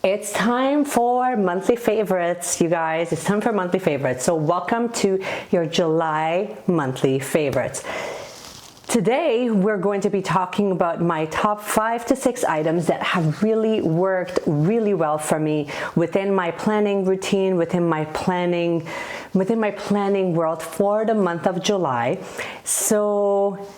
It's time for monthly favorites, you guys. It's time for monthly favorites. So welcome to your July monthly favorites. Today, we're going to be talking about my top 5 to 6 items that have really worked really well for me within my planning routine, within my planning world for the month of July. So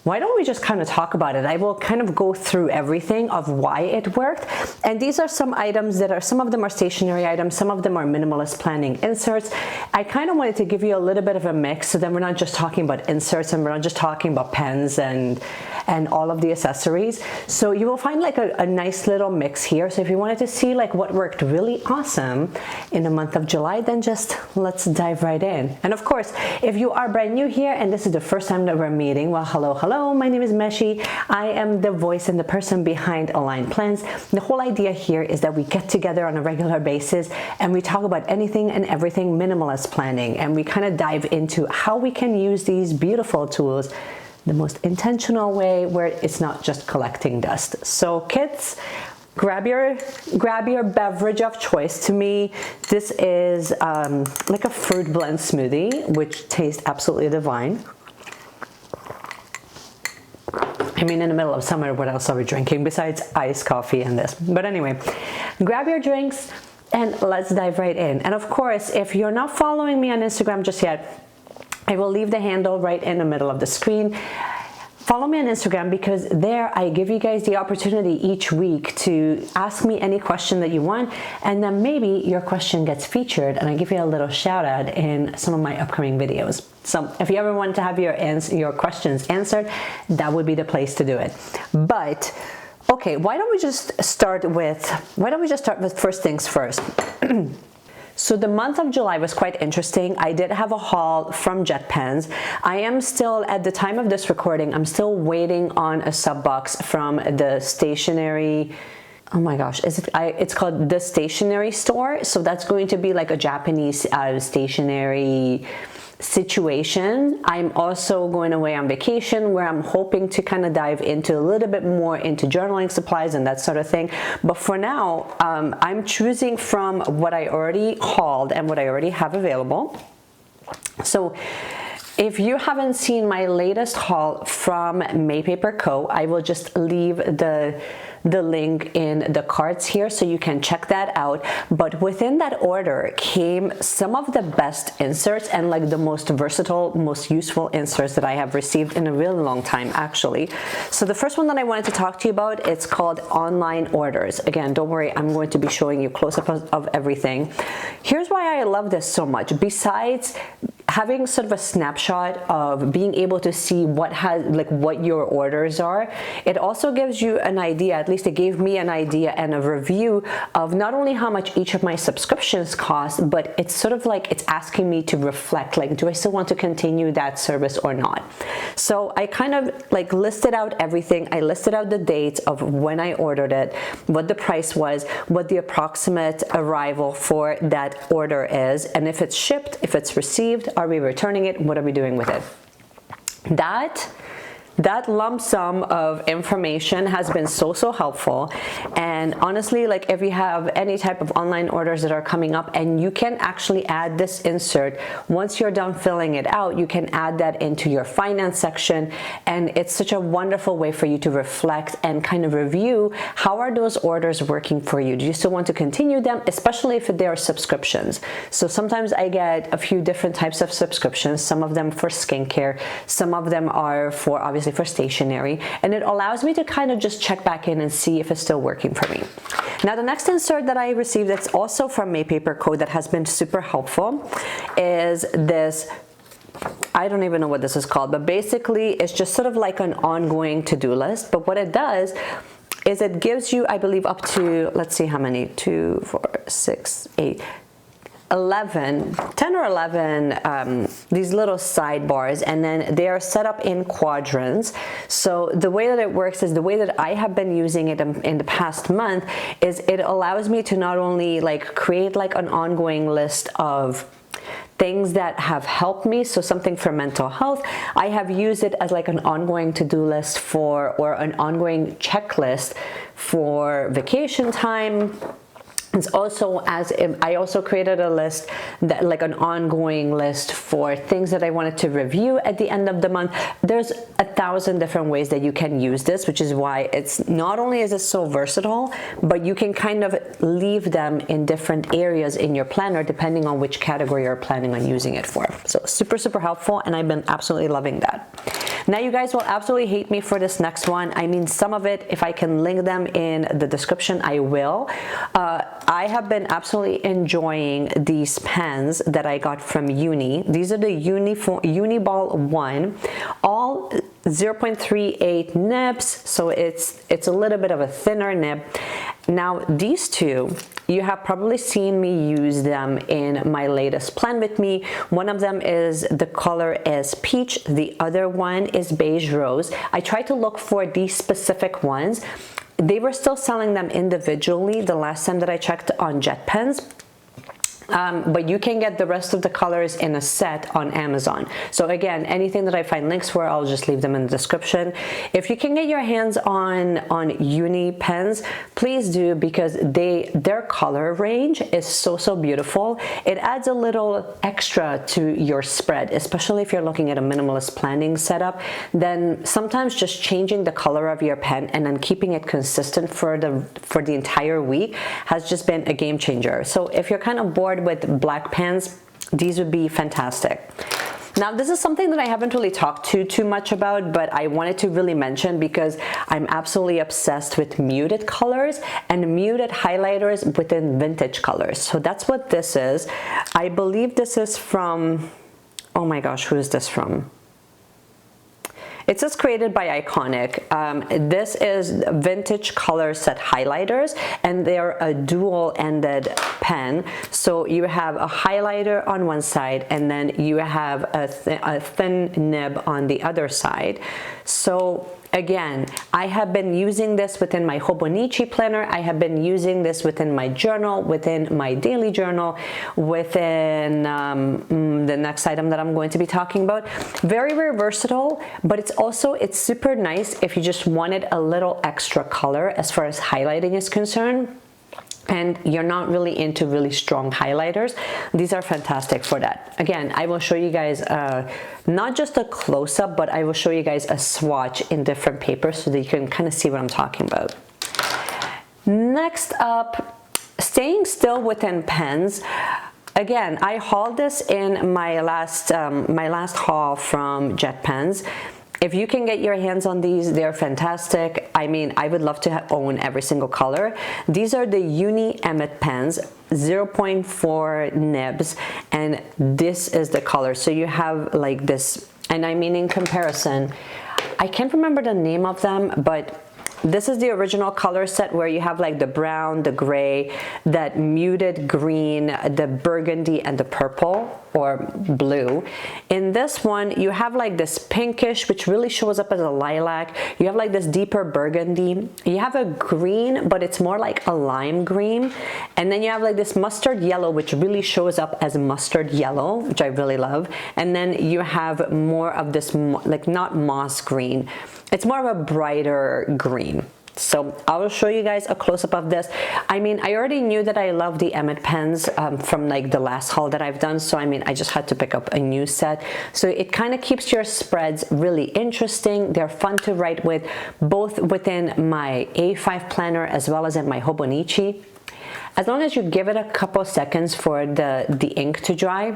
why don't we just kind of talk about it? I will kind of go through everything of why it worked. And these are some items that are, some of them are stationary items, some of them are minimalist planning inserts. I kind of wanted to give you a little bit of a mix so then we're not just talking about inserts and we're not just talking about pens and all of the accessories. So you will find like a nice little mix here. So if you wanted to see like what worked really awesome in the month of July, then just let's dive right in. And of course, if you are brand new here and this is the first time that we're meeting, well, hello, my name is Meshi. I am the voice and the person behind Uni Pens. The whole idea here is that we get together on a regular basis and we talk about anything and everything minimalist planning, and we kind of dive into how we can use these beautiful tools the most intentional way where it's not just collecting dust. So kids, grab your beverage of choice. To me, this is like a fruit blend smoothie, which tastes absolutely divine. I mean, in the middle of summer, what else are we drinking besides iced coffee and this? But anyway, grab your drinks and let's dive right in. And of course, if you're not following me on Instagram just yet, I will leave the handle right in the middle of the screen. Follow me on Instagram because there I give you guys the opportunity each week to ask me any question that you want, and then maybe your question gets featured and I give you a little shout out in some of my upcoming videos. So if you ever want to have your questions answered, that would be the place to do it. But okay, why don't we just start with first things first. So the month of July was quite interesting. I did have a haul from Jet Pens. I am still, at the time of this recording, I'm still waiting on a sub box from the stationery, oh my gosh, it's called The Stationery Store. So that's going to be like a Japanese stationery situation. I'm also going away on vacation where I'm hoping to kind of dive into a little bit more into journaling supplies and that sort of thing. But for now, I'm choosing from what I already hauled and what I already have available. So if you haven't seen my latest haul from Maypaper Co., I will just leave the link in the cards here so you can check that out. But within that order came some of the best inserts and like the most versatile, most useful inserts that I have received in a really long time, actually. So the first one that I wanted to talk to you about, it's called online orders. Again, don't worry, I'm going to be showing you close-up of everything. Here's why I love this so much. Besides having sort of a snapshot of being able to see what your orders are, it also gives you an idea, at least it gave me an idea and a review of not only how much each of my subscriptions cost, but it's sort of like it's asking me to reflect, like, do I still want to continue that service or not? So I kind of like listed out everything. I listed out the dates of when I ordered it, what the price was, what the approximate arrival for that order is, and if it's shipped, if it's received, are we returning it? What are we doing with it? That lump sum of information has been so helpful. And honestly, like if you have any type of online orders that are coming up, and you can actually add this insert, once you're done filling it out, you can add that into your finance section. And it's such a wonderful way for you to reflect and kind of review, how are those orders working for you? Do you still want to continue them, especially if they are subscriptions? So sometimes I get a few different types of subscriptions, some of them for skincare, some of them are for obviously for stationery, and it allows me to kind of just check back in and see if it's still working for me. Now the next insert that I received that's also from Maypaper Co. that has been super helpful is this, I don't even know what this is called, but basically it's just sort of like an ongoing to-do list. But what it does is it gives you, I believe, up to, let's see how many, 2, 4, 6, 8, 10 or 11 these little sidebars, and then they are set up in quadrants. So the way that it works is, the way that I have been using it in the past month is it allows me to not only like create like an ongoing list of things that have helped me, so something for mental health. I have used it as like an ongoing to-do list for, or an ongoing checklist for vacation time. It's also as if I also created a list that like an ongoing list for things that I wanted to review at the end of the month. There's 1,000 different ways that you can use this, which is why it's not only is it so versatile, but you can kind of leave them in different areas in your planner depending on which category you're planning on using it for. So super, super helpful, and I've been absolutely loving that. Now you guys will absolutely hate me for this next one. I mean, some of it, if I can link them in the description, I will. I have been absolutely enjoying these pens that I got from Uni. These are the Uni Ball 1, all 0.38 nibs, so it's a little bit of a thinner nib. Now these two, you have probably seen me use them in my latest plan with me. One of them is, the color is peach, the other one is beige rose. I tried to look for these specific ones. They were still selling them individually the last time that I checked on Jet Pens. But you can get the rest of the colors in a set on Amazon. So again, anything that I find links for, I'll just leave them in the description. If you can get your hands on Uni Pens, please do, because their color range is so beautiful. It adds a little extra to your spread, especially if you're looking at a minimalist planning setup. Then sometimes just changing the color of your pen and then keeping it consistent for the entire week has just been a game changer. So if you're kind of bored with black pens, these would be fantastic. Now this is something that I haven't really talked too much about, but I wanted to really mention because I'm absolutely obsessed with muted colors and muted highlighters within vintage colors. So that's what this is. I believe this is from, oh my gosh, who is this from? It says created by Iconic. This is vintage color set highlighters, and they're a dual-ended pen. So you have a highlighter on one side, and then you have a thin nib on the other side. So again, I have been using this within my Hobonichi planner. I have been using this within my journal, within my daily journal, within the next item that I'm going to be talking about. Very, very versatile, but it's super nice if you just wanted a little extra color as far as highlighting is concerned, and you're not really into really strong highlighters. These are fantastic for that. Again, I will show you guys not just a close-up, but I will show you guys a swatch in different papers so that you can kind of see what I'm talking about. Next up, staying still within pens. Again, I hauled this in my last haul from Jet Pens. If you can get your hands on these, they're fantastic. I mean, I would love to own every single color. These are the Uni Emmett Pens, 0.4 nibs, and this is the color. So you have like this, and I mean in comparison, I can't remember the name of them, but this is the original color set where you have like the brown, the gray, that muted green, the burgundy, and the purple or blue. In this one, you have like this pinkish, which really shows up as a lilac. You have like this deeper burgundy. You have a green, but it's more like a lime green. And then you have like this mustard yellow, which really shows up as mustard yellow, which I really love. And then you have more of this, like not moss green. It's more of a brighter green. So I will show you guys a close-up of this. I mean, I already knew that I love the Emmett Pens from like the last haul that I've done. So I mean, I just had to pick up a new set. So it kind of keeps your spreads really interesting. They're fun to write with, both within my A5 planner as well as in my Hobonichi. As long as you give it a couple seconds for the ink to dry,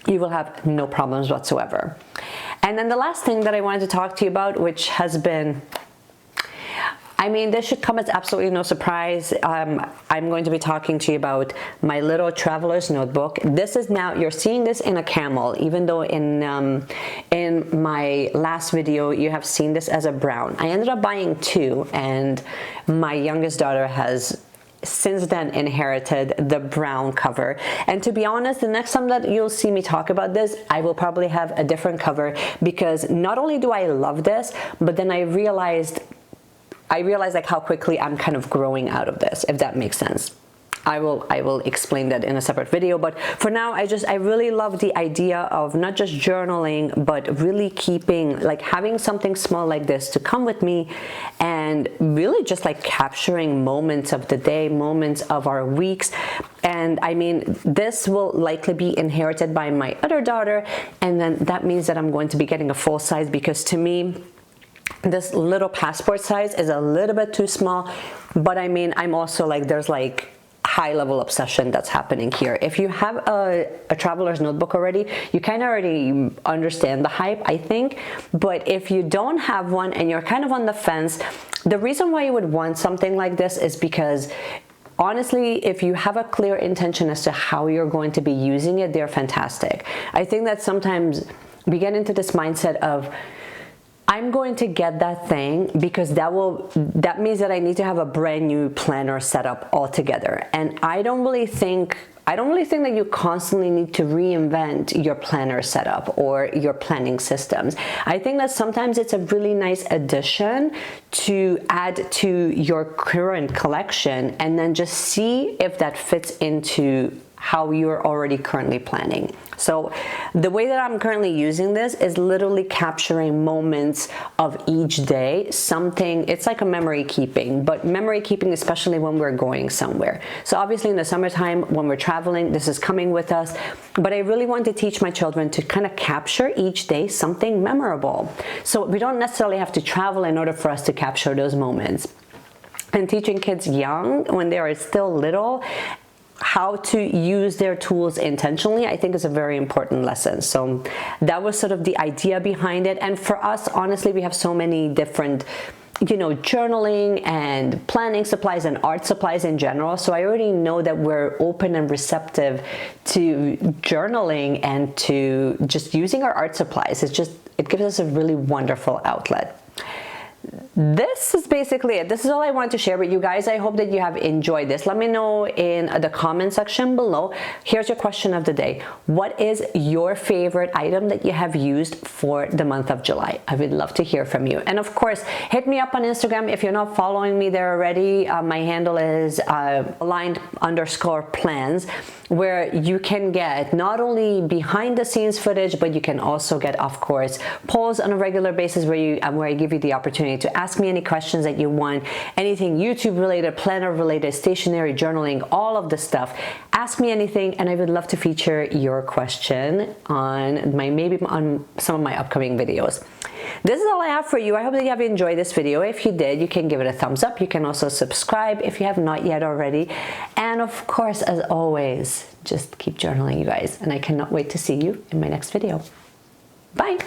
you will have no problems whatsoever. And then the last thing that I wanted to talk to you about, which has been, I mean, this should come as absolutely no surprise. I'm going to be talking to you about my little traveler's notebook. This is now, you're seeing this in a camel, even though in my last video, you have seen this as a brown. I ended up buying two, and my youngest daughter has since then inherited the brown cover. And to be honest, the next time that you'll see me talk about this, I will probably have a different cover, because not only do I love this, but then I realized like how quickly I'm kind of growing out of this, if that makes sense. I will explain that in a separate video. But for now, I really love the idea of not just journaling, but really keeping, like, having something small like this to come with me, and really just like capturing moments of the day, moments of our weeks. And I mean, this will likely be inherited by my other daughter, and then that means that I'm going to be getting a full size, because to me, this little passport size is a little bit too small. But I mean, I'm also like, there's like high level obsession that's happening here. If you have a traveler's notebook already, you kind of already understand the hype, I think. But if you don't have one and you're kind of on the fence, the reason why you would want something like this is because honestly, if you have a clear intention as to how you're going to be using it, they're fantastic. I think that sometimes we get into this mindset of, I'm going to get that thing because that means that I need to have a brand new planner set up altogether. And I don't really think that you constantly need to reinvent your planner setup or your planning systems. I think that sometimes it's a really nice addition to add to your current collection, and then just see if that fits into how you're already currently planning. So the way that I'm currently using this is literally capturing moments of each day, something, it's like a memory keeping, but memory keeping especially when we're going somewhere. So obviously in the summertime when we're traveling, this is coming with us, but I really want to teach my children to kind of capture each day something memorable. So we don't necessarily have to travel in order for us to capture those moments. And teaching kids young, when they are still little, how to use their tools intentionally, I think is a very important lesson. So that was sort of the idea behind it. And for us, honestly, we have so many different, you know, journaling and planning supplies and art supplies in general. So I already know that we're open and receptive to journaling and to just using our art supplies. It gives us a really wonderful outlet. This is basically it. This is all I want to share with you guys. I hope that you have enjoyed this. Let me know in the comment section below. Here's your question of the day. What is your favorite item that you have used for the month of July? I would love to hear from you. And of course, hit me up on Instagram if you're not following me there already. My handle is aligned_plans, where you can get not only behind the scenes footage, but you can also get, of course, polls on a regular basis where I give you the opportunity to ask me any questions that you want, anything YouTube related, planner related, stationery, journaling, all of the stuff. Ask me anything, and I would love to feature your question on maybe on some of my upcoming videos. This is all I have for you. I hope that you have enjoyed this video. If you did, you can give it a thumbs up. You can also subscribe if you have not yet already. And of course, as always, just keep journaling, you guys. And I cannot wait to see you in my next video. Bye.